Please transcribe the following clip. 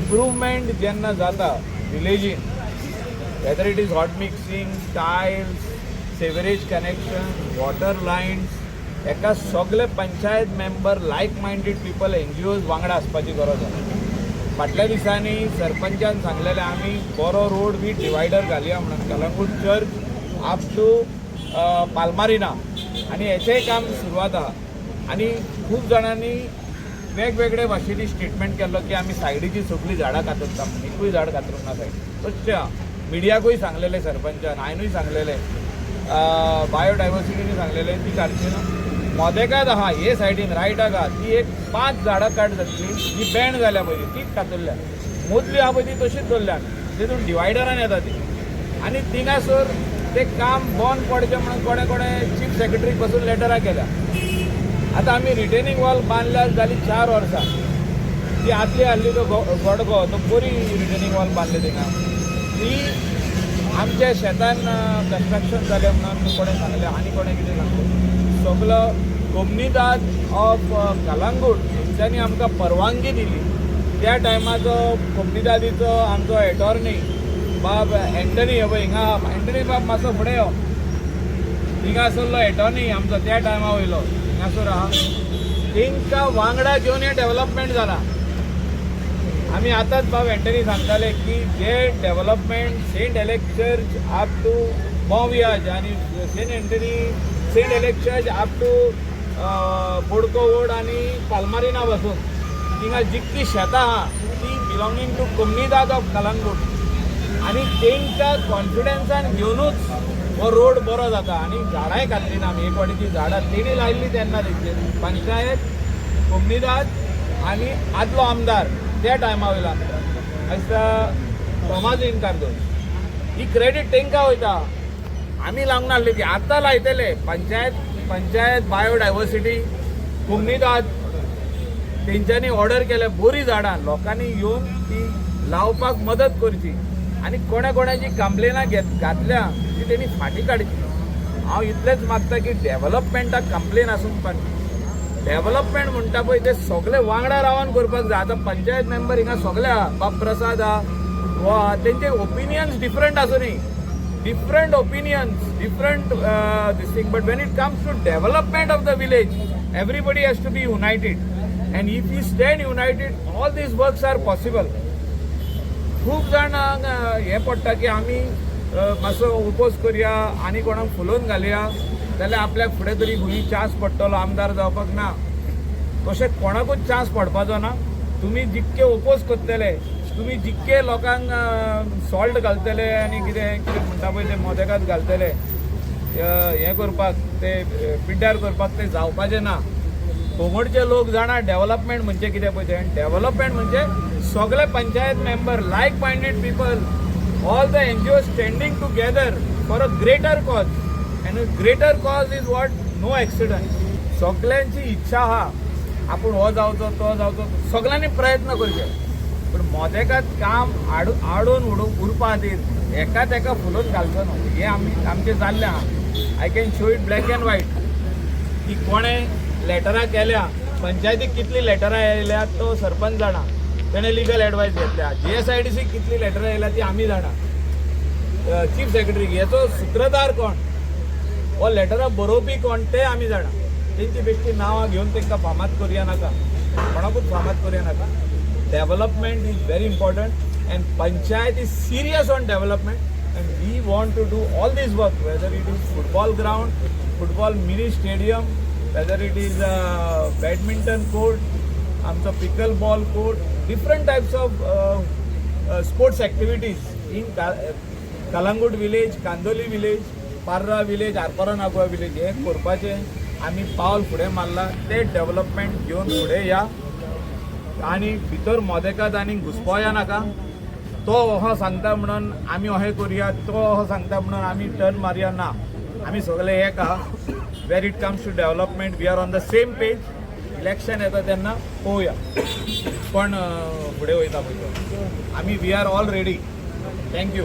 Improvement जेन्ना जाता विलेजीन, whether it is hot mixing, tiles, sewerage connection, water lines, एका सगळे panchayat member like minded people NGOज वांगडा आसपाची गरज आसा. फाटल्या दिसांनी सरपंचान सांगलेले आमी बरो रोड वीथ डिवायडर घालया म्हणून कलंगूट चर्च अप टू पालमारिना, आनी हेचेंय काम सुरवात आहा. आनी खूब जाणांनी वेगवेगळे भाशेनी स्टेटमेंट केल्लो की आमी सायडीची सगळीं झाडां कातरता, एकूय झाड कातरूंक ना सायडीन. तशें आहा. मिडियाकूय सांगलेलें सरपंचान, हांवेंनूय सांगलेलें, बायोडायवर्सिटीनी सांगलेलें ती काडची ना. मोदेकात आहा हे सायडीन रायटाक आहा ती एक 5 झाडां काट जातली जी बँड जाल्या पळय तीच कातरल्या. मदली आहा पळय ती तशीच दवरल्या, तितून डिवायडरान येता ती. आनी थिंगासर ते काम बंद पडचें म्हणून कोणे कोणे चीफ सेक्रेटरीक पासून लेटरां केल्या. आतां आमी रिटेनिंग वॉल बांदल्या जाली 4 वर्सां. ती आदली आहली तो गडगो तो बरी रिटेनिंग वॉल बांदले थिंगा. ती आमच्या शेतान कन्स्ट्रक्शन जालें म्हणून कोणें सांगलें आनी कोणें कितें सांगलें. सगलो कोमनीदाद ऑफ कलंगूट हेंच्यांनी आमकां परवानगी दिली. त्या टायमाचो कोमनीदादीचो आमचो एटॉर्नी बाब एंटनी हे पळय हिंगा एंटनी बाब मातसो फुडें यो. थिंगासरलो एटॉर्नी आमचो त्या टायमा वयलो हिंगासर आहा. तांकां वांगडा घेवन हें डेव्हलपमेंट जालां. आमी आतांच बाब एंटनी सांगताले की जे development Saint Alex church up to मोवियाज आनी Saint Alex church up to बोडको वोड आनी पालमारिना पासून थिंगा जितकी शेतां आहा ती बिलॉंगींग टू कोमनीदाद ऑफ कलंगूट. आनी तांकां कॉन्फिडन्सान घेवनूच हो रोड बरो जाता. आनी झाडांय घातली ना आमी, एक वाटेची झाडां तेणी लायिल्ली तेन्ना तेंचेर पंचायत, कोमनीदाद आनी आदलो आमदार त्या टायमा वयल्यान आयज टॉमाजीन कांदोळ. ही क्रेडीट तांकां वयता, आमी लावंक नासली ती. आतां लायतले पंचायत बायोडायवर्सिटी, कोमनीदाद तेंच्यांनी ऑर्डर केल्या बरी झाडां लोकांनी येवन ती लावपाक मदत करची. आनी कोणा कोणाची कंप्लेनां घातल्या ती तेणी फाटीं काडची. हांव इतलेंच मागता की डेव्हलपमेंटाक कंप्लेन आसूंक पाहिजे. डेव्हलपमेंट म्हणटा पळय ते सगळे वांगडा रावन करपाक जाय. आतां पंचायत मेंबर हिंगा सगळे आहा, बाब प्रसाद आहा, वा तेंचे ओपिनियन्स डिफरंट आसूं न्ही, different opinions, different this thing, but when it comes to development of the village, everybody has to be united, and if we stand united, all these works are possible. खूब जाणांक हें पडटा की आमी मातसो उपोज करया आनी कोणाक फुलोवन घालया जाल्यार आपल्याक फुडें तरी खंयी चान्स पडटलो आमदार जावपाक. ना, तशें कोणाकूच चान्स पडपाचो ना. तुमी जितके ओपोज करतले, तुमी जितके लोकांक सॉल्ट घालतले आनी कितें कितें म्हणटा पळय ते मोदेकात घालतले हें करपाक, ते पिड्ड्यार करपाक, ते जावपाचें ना. कोंगडचे लोक जाणा डेव्हलपमेंट म्हणजे कितें पळय तें. डेव्हलपमेंट म्हणजे सगळे panchayat member like minded people, all the NGOज standing together for a greater cause. And greater cause is what no accident. सगळ्यांची इच्छा आहा आपूण हो जावचो तो जावचो, सगळ्यांनी प्रयत्न करचे. पूण मोदेकात काम आडून उरपा खातीर एकाच एका फुलोवन घालचो न्हू. हें आमचें जाल्लें आहा. I can show it black end white की कोणें लेटरां केल्या, पंचायतीक कितली लेटरां येयल्या तो सरपंच जाणा, तेणें लिगल एडवायस घेतल्या. GSIDCक कितली लेटरां येयल्या ती आमी जाणा, चीफ सेक्रेटरी. हेचो सूत्रधार कोण, हो लेटरां बरोवपी कोण ते आमी जाणा. तेंची बेश्टी नांवां घेवन तांकां फामाद करुया नाका, कोणाकूच फामाद करुया नाका. Development is very important, and Panchayat is serious on development, and we want to do all this work, whether it is football ground, football mini stadium, whether it is badminton court, pickleball court, different types of sports activities in Kalangut village, Kandoli village, Parra village, Arpara Nagua village. हे करपाचें आमी पावल फुडें मारला. ते development घेवन फुडें या आनी भितर मोदेकात आनी घुसपोया नाका. तो हो सांगता म्हणून आमी अहें करुया, तो हो सांगता म्हणून आमी टर्न मारया. ना, आमी सगळे एक आहा. Where it comes to development we are on the same page. Election येता तेन्ना पळोवया कोण फुडें वयता पळय तो. आमी we are all ready. Thank you.